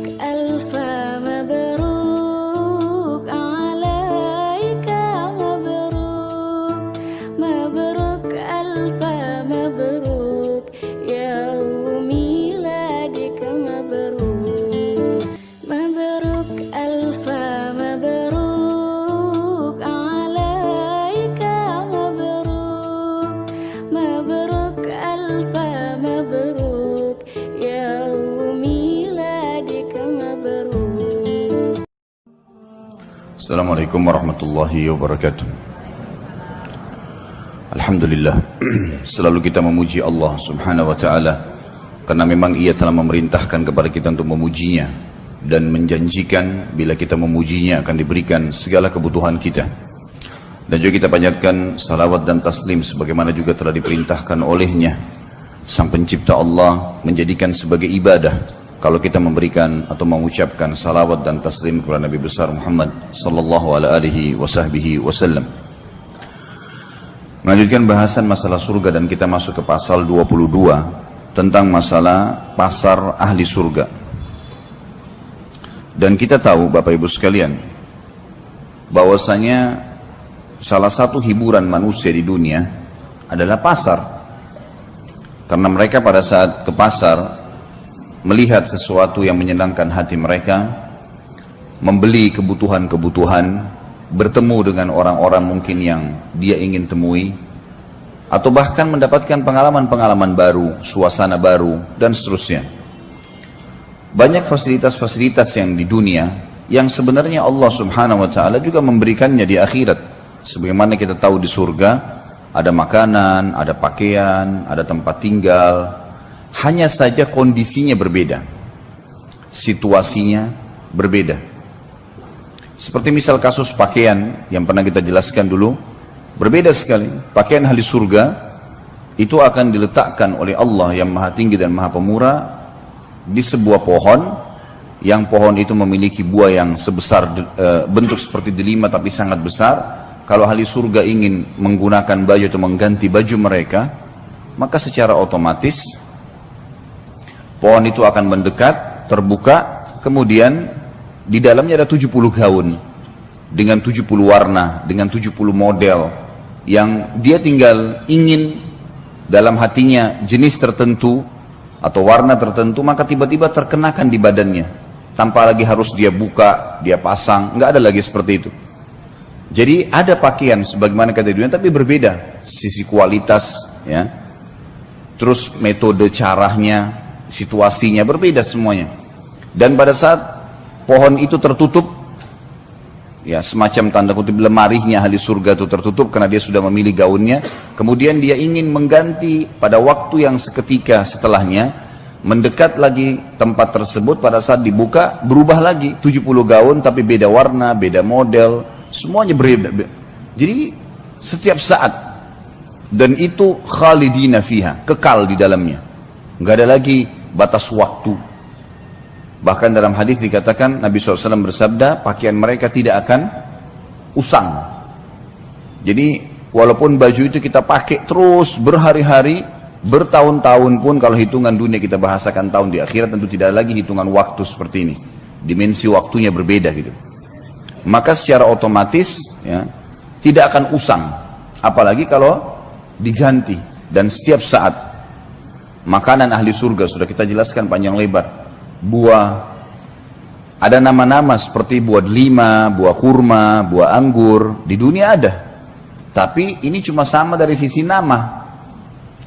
ألف مبروك عليك مبروك مبروك ألف مبروك يوم ميلادك مبروك مبروك ألف مبروك عليك مبروك مبروك ألف مبروك يوم ميلادك مبروك. Assalamualaikum warahmatullahi wabarakatuh. Alhamdulillah, selalu kita memuji Allah subhanahu wa ta'ala, karena memang Ia telah memerintahkan kepada kita untuk memujinya, dan menjanjikan bila kita memujinya akan diberikan segala kebutuhan kita. Dan juga kita panjatkan salawat dan taslim sebagaimana juga telah diperintahkan olehnya, Sang Pencipta Allah, menjadikan sebagai ibadah kalau kita memberikan atau mengucapkan salawat dan taslim kepada Nabi besar Muhammad sallallahu alaihi wasallam. Melanjutkan bahasan masalah surga, dan kita masuk ke pasal 22 tentang masalah pasar ahli surga. Dan kita tahu Bapak Ibu sekalian, bahwasanya salah satu hiburan manusia di dunia adalah pasar. Karena mereka pada saat ke pasar melihat sesuatu yang menyenangkan hati mereka, membeli kebutuhan-kebutuhan, bertemu dengan orang-orang mungkin yang dia ingin temui, atau bahkan mendapatkan pengalaman-pengalaman baru, suasana baru, dan seterusnya. Banyak fasilitas-fasilitas yang di dunia yang sebenarnya Allah subhanahu wa ta'ala juga memberikannya di akhirat. Sebagaimana kita tahu di surga ada makanan, ada pakaian, ada tempat tinggal. Hanya saja kondisinya berbeda, situasinya berbeda. Seperti misal kasus pakaian yang pernah kita jelaskan dulu, berbeda sekali. Pakaian ahli surga itu akan diletakkan oleh Allah yang maha tinggi dan maha pemurah di sebuah pohon, yang pohon itu memiliki buah yang sebesar bentuk seperti delima tapi sangat besar. Kalau ahli surga ingin menggunakan baju atau mengganti baju mereka, maka secara otomatis pohon itu akan mendekat, terbuka, kemudian di dalamnya ada 70 gaun dengan 70 warna, dengan 70 model, yang dia tinggal ingin dalam hatinya jenis tertentu atau warna tertentu, maka tiba-tiba terkenakan di badannya tanpa lagi harus dia buka, dia pasang, nggak ada lagi seperti itu. Jadi ada pakaian sebagaimana kata dunia, tapi berbeda sisi kualitas, ya, terus metode caranya, situasinya berbeda semuanya. Dan pada saat pohon itu tertutup, ya semacam tanda kutip lemarinya ahli surga itu tertutup karena dia sudah memilih gaunnya, kemudian dia ingin mengganti pada waktu yang seketika setelahnya, mendekat lagi tempat tersebut, pada saat dibuka berubah lagi 70 gaun tapi beda warna, beda model, semuanya berbeda. Jadi setiap saat, dan itu khalidina fiha, kekal di dalamnya, nggak ada lagi batas waktu. Bahkan dalam hadis dikatakan Nabi SAW bersabda, pakaian mereka tidak akan usang. Jadi walaupun baju itu kita pakai terus berhari-hari, bertahun-tahun pun, kalau hitungan dunia kita bahasakan tahun, di akhirat tentu tidak ada lagi hitungan waktu seperti ini. Dimensi waktunya berbeda gitu. Maka secara otomatis, ya, tidak akan usang, apalagi kalau diganti. Dan setiap saat makanan ahli surga sudah kita jelaskan panjang lebar. Buah, ada nama-nama seperti buah delima, buah kurma, buah anggur, di dunia ada. Tapi ini cuma sama dari sisi nama,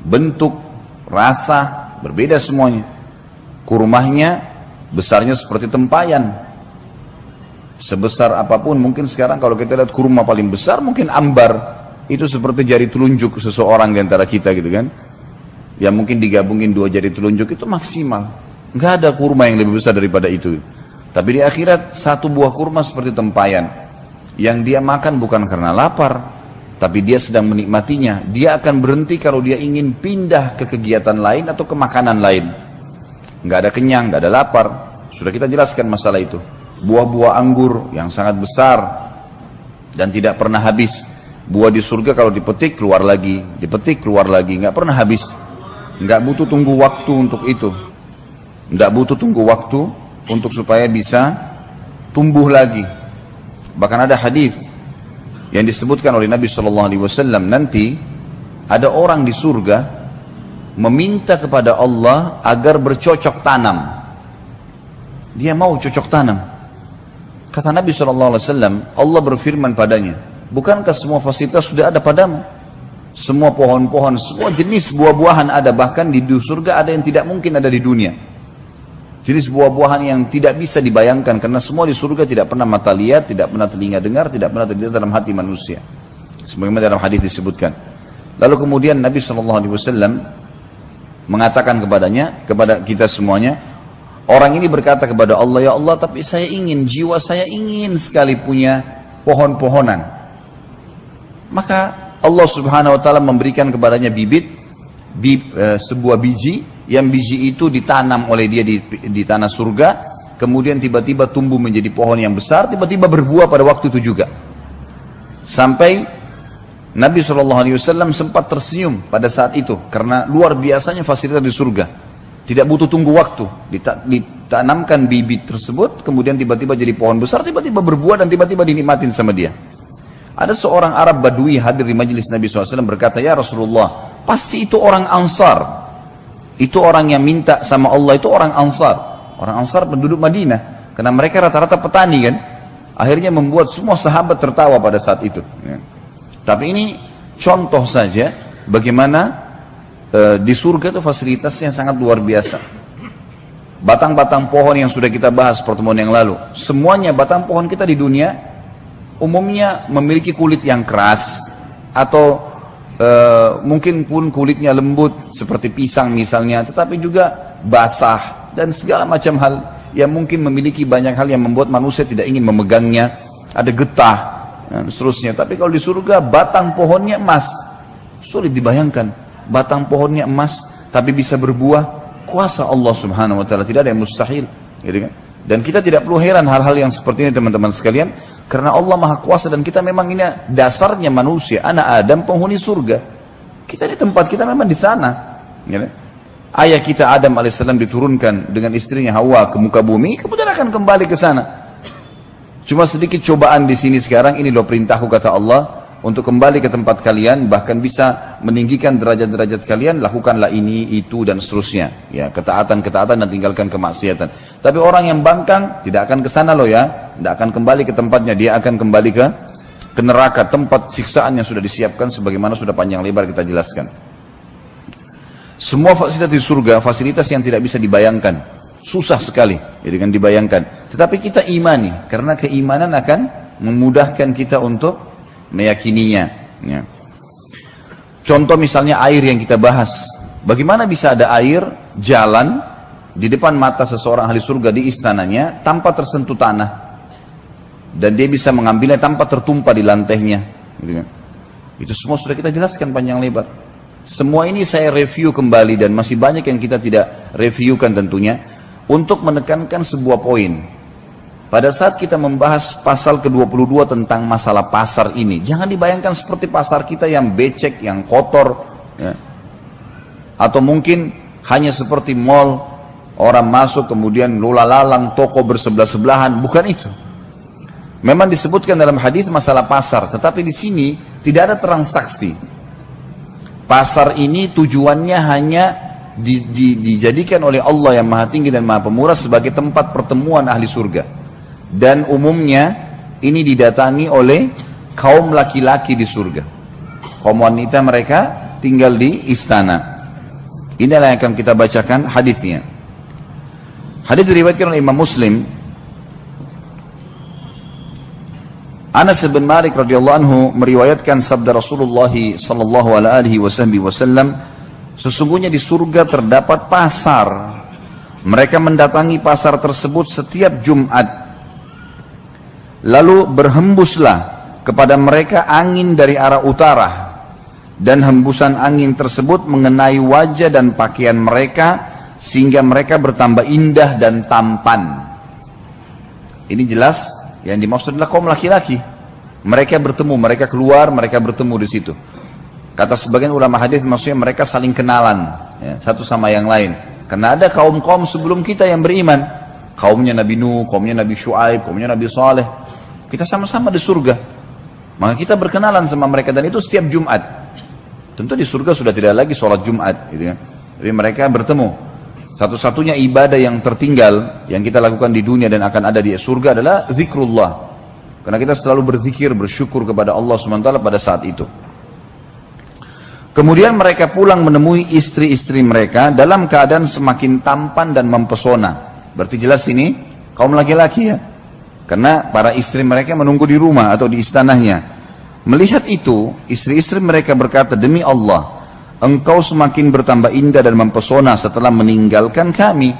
bentuk, rasa, berbeda semuanya. Kurmahnya besarnya seperti tempayan, sebesar apapun. Mungkin sekarang kalau kita lihat kurma paling besar mungkin ambar, itu seperti jari telunjuk seseorang di antara kita gitu kan. Ya mungkin digabungin 2 jari telunjuk itu maksimal. Nggak ada kurma yang lebih besar daripada itu. Tapi di akhirat satu buah kurma seperti tempayan, yang dia makan bukan karena lapar, tapi dia sedang menikmatinya. Dia akan berhenti kalau dia ingin pindah ke kegiatan lain atau ke makanan lain. Nggak ada kenyang, nggak ada lapar. Sudah kita jelaskan masalah itu. Buah-buah anggur yang sangat besar dan tidak pernah habis. Buah di surga kalau dipetik keluar lagi, dipetik keluar lagi, nggak pernah habis. Nggak butuh tunggu waktu untuk itu. Nggak butuh tunggu waktu untuk supaya bisa tumbuh lagi. Bahkan ada hadis yang disebutkan oleh Nabi SAW, nanti ada orang di surga meminta kepada Allah agar bercocok tanam. Dia mau cocok tanam. Kata Nabi SAW, Allah berfirman padanya, bukankah semua fasilitas sudah ada padamu? Semua pohon-pohon, semua jenis buah-buahan ada, bahkan di surga ada yang tidak mungkin ada di dunia. Jenis buah-buahan yang tidak bisa dibayangkan, karena semua di surga tidak pernah mata lihat, tidak pernah telinga dengar, tidak pernah terlintas dalam hati manusia. Sebagaimana dalam hadis disebutkan. Lalu kemudian Nabi SAW mengatakan kepadanya, kepada kita semuanya, orang ini berkata kepada Allah, ya Allah, tapi saya ingin, jiwa saya ingin sekali punya pohon-pohonan. Maka Allah Subhanahu Wa Taala memberikan kepadanya sebuah biji, yang biji itu ditanam oleh dia di tanah surga, kemudian tiba-tiba tumbuh menjadi pohon yang besar, tiba-tiba berbuah pada waktu itu juga. Sampai Nabi SAW sempat tersenyum pada saat itu, karena luar biasanya fasilitas di surga. Tidak butuh tunggu waktu, ditanamkan bibit tersebut, kemudian tiba-tiba jadi pohon besar, tiba-tiba berbuah dan tiba-tiba dinikmatin sama dia. Ada seorang Arab Badui hadir di majelis Nabi SAW berkata, ya Rasulullah, pasti itu orang Ansar. Itu orang yang minta sama Allah, itu orang Ansar. Orang Ansar penduduk Madinah, karena mereka rata-rata petani kan. Akhirnya membuat semua sahabat tertawa pada saat itu. Tapi ini contoh saja bagaimana di surga itu fasilitasnya sangat luar biasa. Batang-batang pohon yang sudah kita bahas pertemuan yang lalu, semuanya batang pohon kita di dunia umumnya memiliki kulit yang keras, atau mungkin pun kulitnya lembut seperti pisang misalnya, tetapi juga basah dan segala macam hal yang mungkin memiliki banyak hal yang membuat manusia tidak ingin memegangnya, ada getah dan seterusnya. Tapi kalau di surga batang pohonnya emas, sulit dibayangkan, batang pohonnya emas tapi bisa berbuah, kuasa Allah Subhanahu Wa Taala, tidak ada yang mustahil, gitu kan? Dan kita tidak perlu heran hal-hal yang seperti ini teman-teman sekalian, karena Allah Maha Kuasa dan kita memang ini dasarnya manusia, anak Adam penghuni surga. Kita di tempat kita memang di sana. Ya. Ayah kita Adam alaihissalam diturunkan dengan istrinya Hawa ke muka bumi, kemudian akan kembali ke sana. Cuma sedikit cobaan di sini sekarang, ini loh perintahku kata Allah, untuk kembali ke tempat kalian, bahkan bisa meninggikan derajat-derajat kalian, lakukanlah ini, itu, dan seterusnya. Ya, ketaatan-ketaatan dan tinggalkan kemaksiatan. Tapi orang yang bangkang tidak akan ke sana loh ya, tidak akan kembali ke tempatnya, dia akan kembali ke neraka, tempat siksaan yang sudah disiapkan sebagaimana sudah panjang lebar kita jelaskan. Semua fasilitas di surga, fasilitas yang tidak bisa dibayangkan, susah sekali ya, dengan dibayangkan. Tetapi kita imani, karena keimanan akan memudahkan kita untuk meyakininya. Ya. Contoh misalnya air yang kita bahas. Bagaimana bisa ada air jalan di depan mata seseorang ahli surga di istananya tanpa tersentuh tanah, dan dia bisa mengambilnya tanpa tertumpah di lantainya. Gitu kan? Itu semua sudah kita jelaskan panjang lebar. Semua ini saya review kembali dan masih banyak yang kita tidak reviewkan tentunya, untuk menekankan sebuah poin. Pada saat kita membahas pasal ke-22 tentang masalah pasar ini, jangan dibayangkan seperti pasar kita yang becek, yang kotor, ya. Atau mungkin hanya seperti mall, orang masuk kemudian lula-lalang, toko bersebelah-sebelahan, bukan itu. Memang disebutkan dalam hadis masalah pasar, tetapi di sini tidak ada transaksi. Pasar ini tujuannya hanya dijadikan oleh Allah yang Maha Tinggi dan Maha Pemurah sebagai tempat pertemuan ahli surga. Dan umumnya ini didatangi oleh kaum laki-laki di surga. Kaum wanita mereka tinggal di istana. Inilah yang akan kita bacakan hadisnya. Hadis diriwayatkan oleh Imam Muslim. Anas bin Malik radhiyallahu anhu meriwayatkan sabda Rasulullah sallallahu alaihi wasallam, sesungguhnya di surga terdapat pasar. Mereka mendatangi pasar tersebut setiap Jumat. Lalu berhembuslah kepada mereka angin dari arah utara, dan hembusan angin tersebut mengenai wajah dan pakaian mereka sehingga mereka bertambah indah dan tampan. Ini jelas yang dimaksud adalah kaum laki-laki. Mereka bertemu, mereka keluar, mereka bertemu di situ. Kata sebagian ulama hadis maksudnya mereka saling kenalan ya, satu sama yang lain. Karena ada kaum-kaum sebelum kita yang beriman, kaumnya Nabi Nuh, kaumnya Nabi Shu'aib, kaumnya Nabi Saleh. Kita sama-sama di surga. Maka kita berkenalan sama mereka dan itu setiap Jumat. Tentu di surga sudah tidak lagi sholat Jumat, gitu ya. Tapi mereka bertemu. Satu-satunya ibadah yang tertinggal yang kita lakukan di dunia dan akan ada di surga adalah zikrullah. Karena kita selalu berzikir, bersyukur kepada Allah SWT pada saat itu. Kemudian mereka pulang menemui istri-istri mereka dalam keadaan semakin tampan dan mempesona. Berarti jelas ini kaum laki-laki ya. Karena para istri mereka menunggu di rumah atau di istananya. Melihat itu, istri-istri mereka berkata, demi Allah, engkau semakin bertambah indah dan mempesona setelah meninggalkan kami.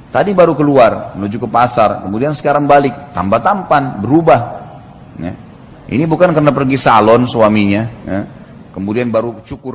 Tadi baru keluar, menuju ke pasar, kemudian sekarang balik, tambah tampan, berubah. Ya. Ini bukan karena pergi salon suaminya, ya. Kemudian baru cukur.